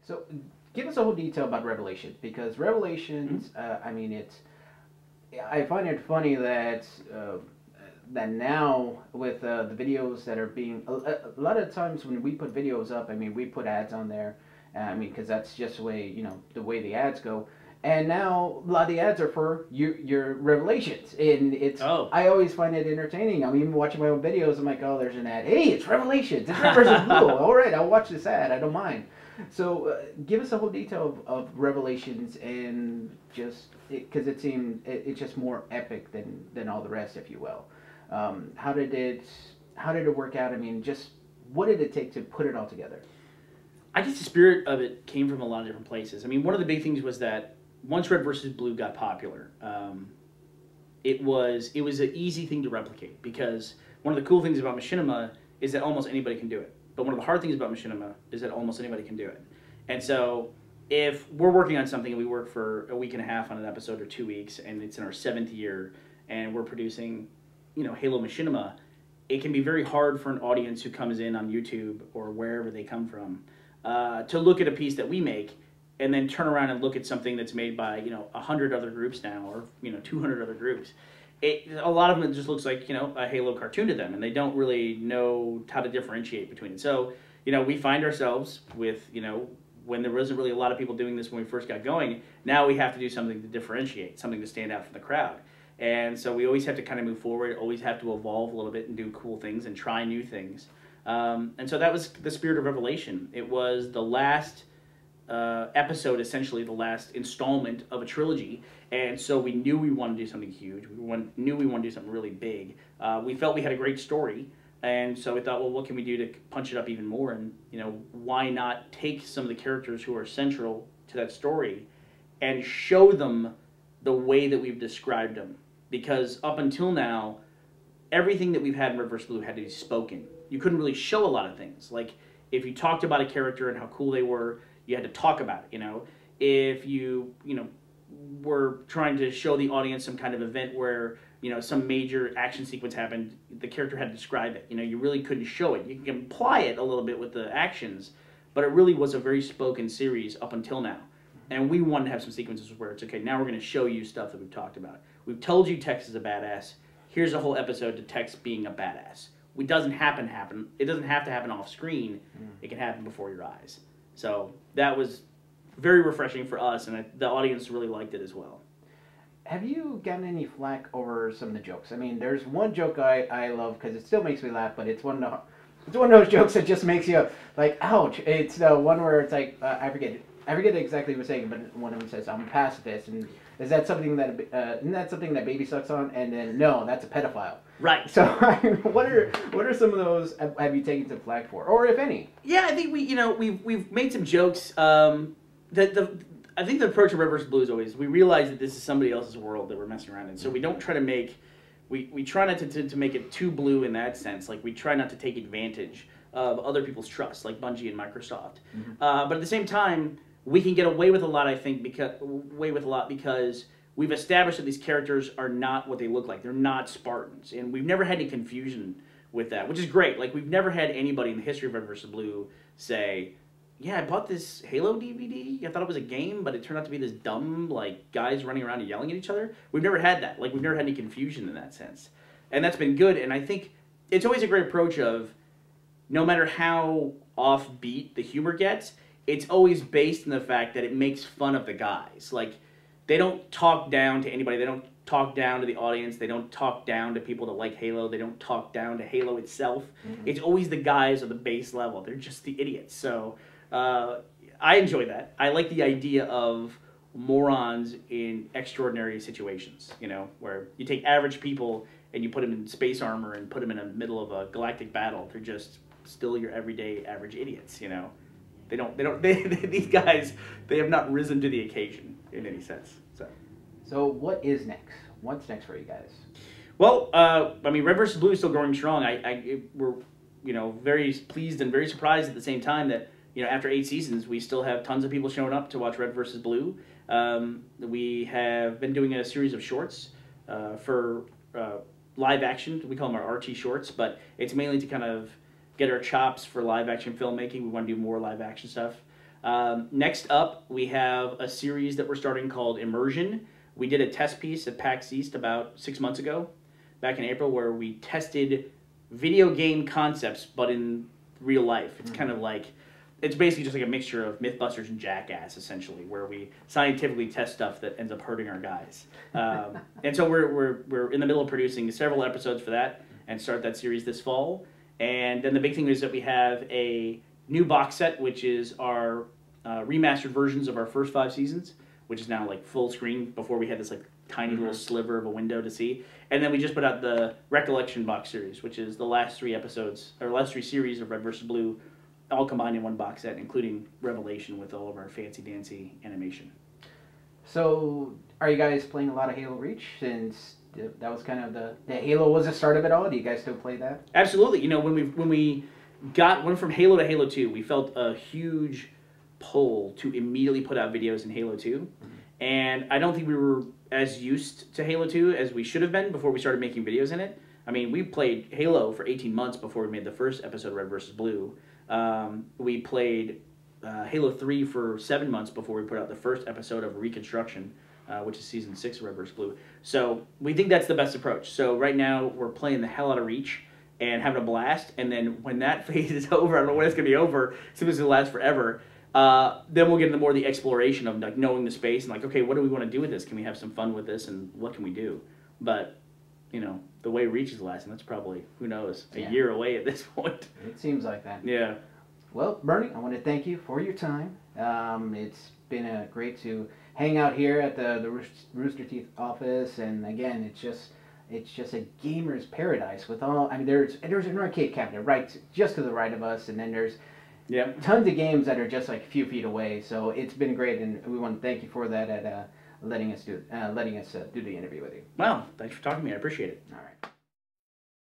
So give us a whole detail about Revelations, because Revelations, I mean, I find it funny that that now with the videos that are being a lot of times when we put videos up, I mean, we put ads on there. I mean, because that's just the way, the way the ads go. And now a lot of the ads are for your revelations, and Oh. I always find it entertaining. I'm even watching my own videos. I'm like, oh, there's an ad. Hey, it's Revelations. It's Red versus Blue. All right, I'll watch this ad. I don't mind. So give us a whole detail of Revelations, and just because it's just more epic than all the rest, if you will. How did it work out? I mean, just what did it take to put it all together? I guess the spirit of it came from a lot of different places. I mean, one of the big things was that once Red versus Blue got popular, it was an easy thing to replicate, because one of the cool things about machinima is that almost anybody can do it. But one of the hard things about machinima is that almost anybody can do it. And so if we're working on something and we work for a week and a half on an episode or 2 weeks, and it's in our 7th year, and we're producing, Halo machinima, it can be very hard for an audience who comes in on YouTube or wherever they come from to look at a piece that we make and then turn around and look at something that's made by 100 other groups now, or 200 other groups. A lot of them, it just looks like a Halo cartoon to them, and they don't really know how to differentiate between it. So we find ourselves with when there wasn't really a lot of people doing this when we first got going. Now we have to do something to differentiate, something to stand out from the crowd. And so we always have to kind of move forward, always have to evolve a little bit and do cool things and try new things. And so that was the spirit of Revelation. It was the last episode, essentially the last installment of a trilogy. And so we knew we wanted to do something huge. Knew we wanted to do something really big. We felt we had a great story. And so we thought, well, what can we do to punch it up even more? And, why not take some of the characters who are central to that story and show them the way that we've described them? Because up until now, everything that we've had in Red vs. Blue had to be spoken. You couldn't really show a lot of things. Like, if you talked about a character and how cool they were, you had to talk about it, If you, were trying to show the audience some kind of event where, some major action sequence happened, the character had to describe it. You really couldn't show it. You can imply it a little bit with the actions, but it really was a very spoken series up until now. And we wanted to have some sequences where it's, okay, now we're going to show you stuff that we've talked about. We've told you Tex is a badass. Here's a whole episode to Tex being a badass. It doesn't happen. It doesn't have to happen off screen. It can happen before your eyes. So that was very refreshing for us, and the audience really liked it as well. Have you gotten any flack over some of the jokes? I mean, there's one joke I love because it still makes me laugh, but it's one of those jokes that just makes you like, ouch. It's the one where it's like, I forget exactly what it's saying, but one of them says, "I'm a pacifist," and is that something that isn't that something that baby sucks on? And then no, that's a pedophile. Right. So what are some of those have you taken some flack for, or if any? Yeah, I think we've made some jokes. I think the approach of Red vs. Blue is always, we realize that this is somebody else's world that we're messing around in, so we don't try to make we try not to make it too blue in that sense. Like, we try not to take advantage of other people's trust, like Bungie and Microsoft. But at the same time, we can get away with a lot, I think, because we've established that these characters are not what they look like. They're not Spartans, and we've never had any confusion with that, which is great. Like, we've never had anybody in the history of Red vs. Blue say, yeah, I bought this Halo DVD. I thought it was a game, but it turned out to be this dumb, like, guys running around and yelling at each other. We've never had that. Like, we've never had any confusion in that sense. And that's been good, and I think it's always a great approach of, no matter how offbeat the humor gets, it's always based on the fact that it makes fun of the guys. Like, they don't talk down to anybody. They don't talk down to the audience. They don't talk down to people that like Halo. They don't talk down to Halo itself. It's always the guys at the base level. They're just the idiots. So I enjoy that. I like the idea of morons in extraordinary situations, where you take average people and you put them in space armor and put them in the middle of a galactic battle. They're just still your everyday average idiots, these guys, they have not risen to the occasion in any sense. So what is next? What's next for you guys? Well, Red vs. Blue is still growing strong. We're, very pleased and very surprised at the same time that, after 8 seasons, we still have tons of people showing up to watch Red vs. Blue. We have been doing a series of shorts for live action. We call them our RT shorts, but it's mainly to kind of get our chops for live action filmmaking. We want to do more live action stuff. Next up, we have a series that we're starting called Immersion. We did a test piece at PAX East about 6 months ago, back in April, where we tested video game concepts, but in real life. It's kind of like, it's basically just like a mixture of Mythbusters and Jackass, essentially, where we scientifically test stuff that ends up hurting our guys. And so we're in the middle of producing several episodes for that and start that series this fall. And then the big thing is that we have a new box set, which is our remastered versions of our first 5 seasons, which is now like full screen. Before we had this like tiny little sliver of a window to see. And then we just put out the Recollection box series, which is the last 3 episodes, or last 3 series of Red vs. Blue, all combined in one box set, including Revelation with all of our fancy-dancy animation. So, are you guys playing a lot of Halo Reach? Since that was kind of the Halo was the start of it all. Do you guys still play that? Absolutely. You know, when we went from Halo to Halo 2, we felt a huge pull to immediately put out videos in Halo 2. And I don't think we were as used to Halo 2 as we should have been before we started making videos in it. I mean, we played Halo for 18 months before we made the first episode of Red vs. Blue. We played Halo 3 for 7 months before we put out the first episode of Reconstruction, which is Season 6 of Red vs. Blue. So we think that's the best approach. So right now we're playing the hell out of Reach and having a blast. And then when that phase is over, I don't know when it's going to be over, it's going to last forever. Then we'll get into more of the exploration of like knowing the space and like, okay, what do we want to do with this? Can we have some fun with this, and what can we do? But you know, the way Reach is lasting, that's probably, who knows, a year away at this point. It seems like that. Yeah. Well, Burnie, I want to thank you for your time. It's been great to hang out here at the Rooster Teeth office, and again, it's just a gamer's paradise with all. I mean, there's an arcade cabinet right just to the right of us, and then there's tons of games that are just like a few feet away. So it's been great, and we want to thank you for that. Letting us do the interview with you. Well, thanks for talking to me. I appreciate it. All right.